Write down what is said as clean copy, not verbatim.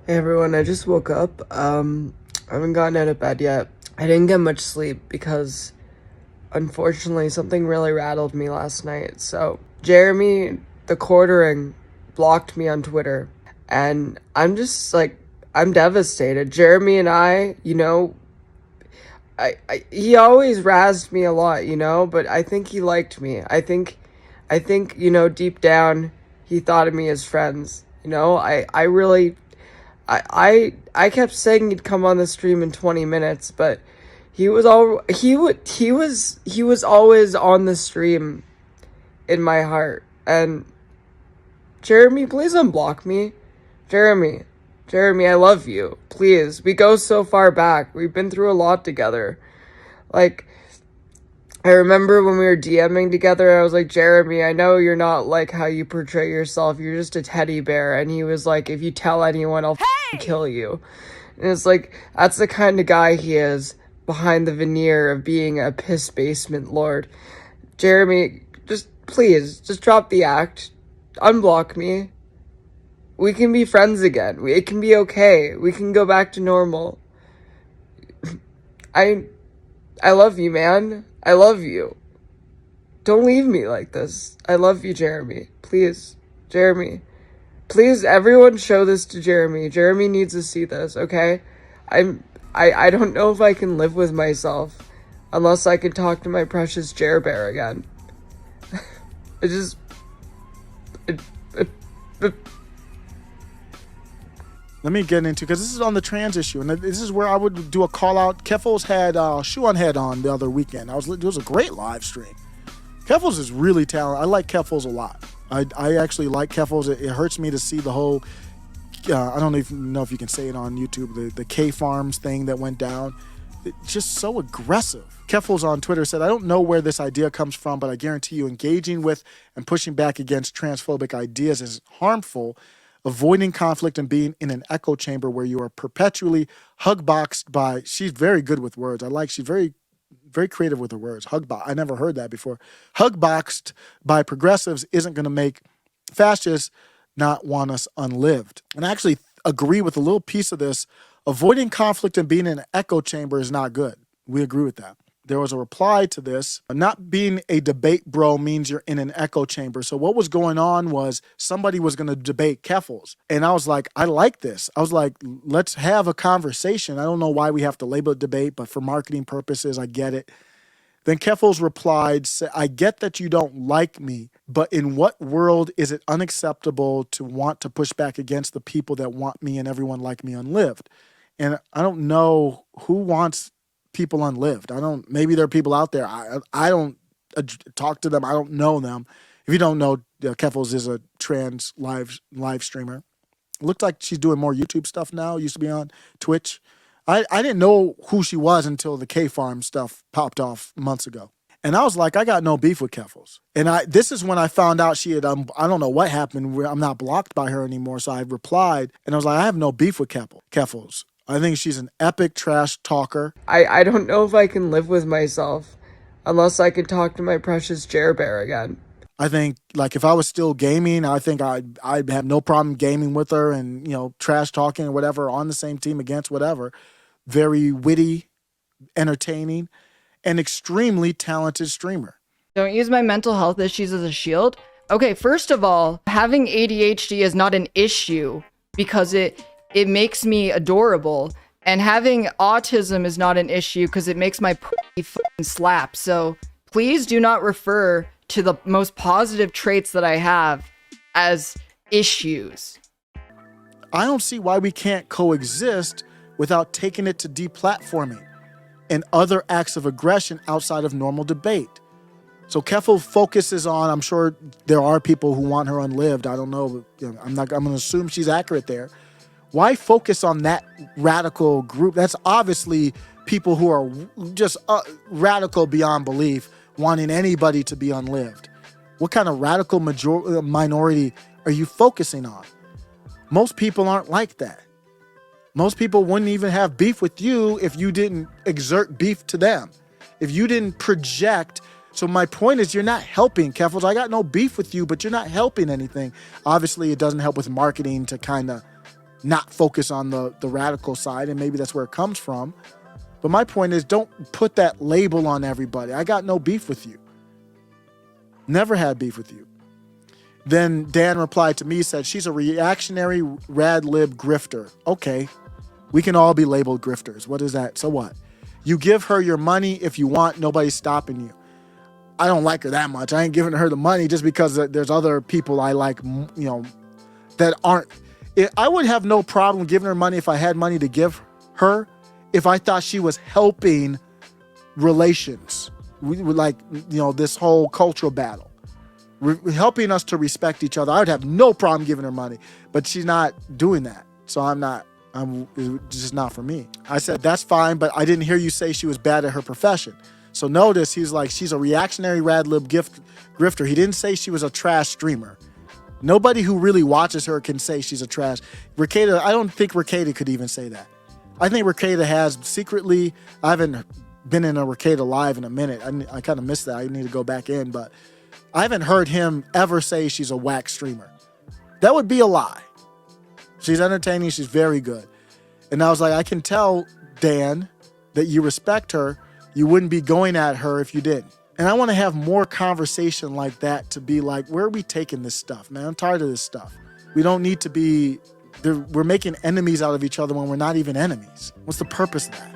Hey everyone, I just woke up. I haven't gotten out of bed yet. I didn't get much sleep because unfortunately something really rattled me last night. So, Jeremy, the quartering, blocked me on Twitter. And I'm just like, I'm devastated. Jeremy and I, he always razzed me a lot, but I think he liked me. I think, deep down, he thought of me as friends. I really I kept saying he'd come on the stream in 20 minutes, but he was always on the stream in my heart. And Jeremy, please unblock me. Jeremy, Jeremy, I love you. Please. We go so far back. We've been through a lot together. Like, I remember when we were DMing together, I was like, Jeremy, I know you're not like how you portray yourself. You're just a teddy bear. And he was like, if you tell anyone, I'll kill you. And it's like, that's the kind of guy he is behind the veneer of being a piss basement lord. Jeremy, just please, just drop the act. Unblock me. We can be friends again. It can be okay. We can go back to normal. I I love you, man. I love you. Don't leave me like this. I love you, Jeremy. Please, Jeremy. Please, everyone show this to Jeremy. Jeremy needs to see this, okay? I don't know if I can live with myself unless I can talk to my precious Jer Bear again. It just it, it, it, Let me get into, because this is on the trans issue, and this is where I would do a call out. Keffals had Shoe on Head on the other weekend. It was a great live stream. Keffals is really talented. I like Keffals a lot. I actually like Keffals. It hurts me to see the whole, I don't even know if you can say it on YouTube, the K Farms thing that went down. It's just so aggressive. Keffals on Twitter said, I don't know where this idea comes from, but I guarantee you engaging with and pushing back against transphobic ideas is harmful. Avoiding conflict and being in an echo chamber where you are perpetually hugboxed by, she's very good with words. She's very, very creative with her words. I never heard that before. Hugboxed by progressives isn't going to make fascists not want us unlived. And I actually agree with a little piece of this. Avoiding conflict and being in an echo chamber is not good. We agree with that. There was a reply to this. Not being a debate bro means you're in an echo chamber. So what was going on was somebody was going to debate Keffals. And I was like, I like this. I was like, let's have a conversation. I don't know why we have to label it debate, but for marketing purposes, I get it. Then Keffals replied, I get that you don't like me, but in what world is it unacceptable to want to push back against the people that want me and everyone like me unlived? And I don't know who wants people unlived. Maybe there are people out there. I don't talk to them. I don't know them. If you don't know, Keffals is a trans live streamer. It looks like she's doing more YouTube stuff now. Used to be on Twitch. I didn't know who she was until the K Farm stuff popped off months ago. And I was like, I got no beef with Keffals. And this is when I found out she had, I don't know what happened. I'm not blocked by her anymore. So I replied and I was like, I have no beef with Keffals. I think she's an epic trash talker. I don't know if I can live with myself unless I can talk to my precious Jer Bear again. I think, like, if I was still gaming, I think I'd have no problem gaming with her and, trash talking or whatever on the same team against whatever. Very witty, entertaining, and extremely talented streamer. Don't use my mental health issues as a shield. Okay, first of all, having ADHD is not an issue because it makes me adorable. And having autism is not an issue because it makes my pussy fucking slap. So please do not refer to the most positive traits that I have as issues. I don't see why we can't coexist without taking it to deplatforming and other acts of aggression outside of normal debate. So Keffals focuses on, I'm sure there are people who want her unlived. I don't know. I'm going to assume she's accurate there. Why focus on that radical group? That's obviously people who are just radical beyond belief, wanting anybody to be unlived. What kind of radical minority are you focusing on? Most people aren't like that. Most people wouldn't even have beef with you if you didn't exert beef to them, if you didn't project. So my point is, you're not helping, Keffals. I got no beef with you, but you're not helping anything. Obviously, it doesn't help with marketing to kind of not focus on the radical side, and maybe that's where it comes from. But my point is, don't put that label on everybody. I got no beef with you. Never had beef with you. Then Dan replied to me, said, she's a reactionary rad lib grifter. Okay, we can all be labeled grifters. What is that? So what? You give her your money if you want. Nobody's stopping you. I don't like her that much. I ain't giving her the money just because there's other people I like, that aren't. I would have no problem giving her money if I had money to give her, if I thought she was helping relations. We like, this whole cultural battle. Helping us to respect each other. I would have no problem giving her money, but she's not doing that. So it's just not for me. I said, that's fine, but I didn't hear you say she was bad at her profession. So notice he's like, she's a reactionary rad lib grifter. He didn't say she was a trash streamer. Nobody who really watches her can say she's a trash. Ricada, I don't think Ricada could even say that. I think Ricada has secretly, I haven't been in a Ricada live in a minute. I kind of missed that. I need to go back in, but I haven't heard him ever say she's a whack streamer. That would be a lie. She's entertaining. She's very good. And I was like, I can tell, Dan, that you respect her. You wouldn't be going at her if you didn't. And I want to have more conversation like that to be like, where are we taking this stuff, man? I'm tired of this stuff. We don't need to be, we're making enemies out of each other when we're not even enemies. What's the purpose of that?